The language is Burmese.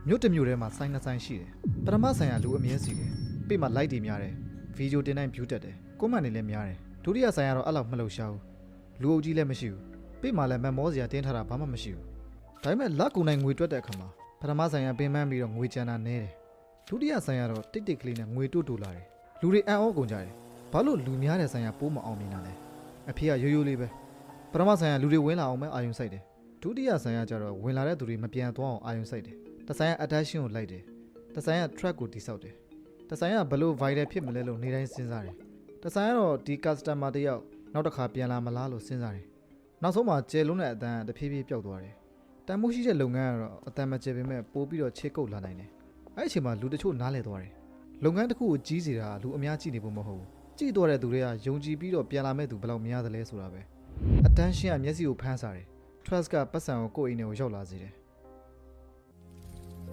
မြို့တစ်မြို့ထဲမှာဆိုင်နှစ်ဆိုင်ရှိတယ်ပထမဆိုင်ကလူအမြဲစီတယ်ပြီးမှလိုက်တွေများတယ်ဗီဒီယိုတင်တိုင်း view တက်တယ်ကွန်မန့်တွေလည်းများတယ်ဒုတိယဆိုင်ကတော့အဲ့လောက်မလှုပ်ရှားဘူးလူအုပ်ကြီးလည်းမရှိဘူးပြီးမှလည်းမက်မောစရာတင်းထားတာဘာမှမရှိဘူးဒါပေမဲ့လက်ကူနိုင်ငွေတွက်တဲ့အခါမှာပထမဆိုင်ကပင်ပန်းပြီးတော့ငွေကျန်တာနဲတယ်ဒုတိယဆိုင်ကတော့တိတ်တိတ်ကလေးနဲ့ငွေတိုးလာတယ်လူတွေအံ့ဩကုန်ကြတယ်ဘာလို့လူများတဲ့ဆိုင်ကပိုးမအောင်မြင်တာလဲအဖေကရိုးရိုးလေးပဲပထမဆိုင်ကလူတွေဝင်လာအောင်ပဲအာယုံစိုက်တယ်ဒုတိယဆိုင်ကကျတော့ဝင်လာတဲ့သူတွေမပြန်သွားအောင်အာယုံစိုက်တယ်တဆိုင်က attention ကိုလိုက်တယ်တဆိုင်က track ကိုတိဆောက်တယ်တဆိုင်ကဘလို့ viral ဖြစ်မလဲလို့နေတိုင်းစဉ်းစားတယ်တဆိုင်ကတော့ဒီ customer တယောက်နောက်တစ်ခါပြန်လာမလားလို့စဉ်းစားတယ်နောက်ဆုံးမှာကျယ်လုံးတဲ့အတန်းတဖြည်းဖြည်းပျောက်သွားတယ်တန်မိုးရှိတဲ့လုပ်ငန်းကတော့အတန်မကျယ်ပေမဲ့ပိုးပြီးတော့ခြေကုပ်လာနိုင်တယ်အဲ့အချိန်မှာလူတချို့နားလည်သွားတယ်လုပ်ငန်းတစ်ခုကိုကြီးစေတာလူအများကြည့်နေဖို့မဟုတ်ဘူးကြည့်သွားတဲ့သူတွေကယုံကြည်ပြီးတော့ပြန်လာမဲ့သူဘယ်လောက်များသလဲဆိုတာပဲ attention ကမျက်စိကိုဖမ်းစားတယ် trust ကပတ်စံကိုကိုယ့်အိမ်ထဲကိုရောက်လာစေတယ်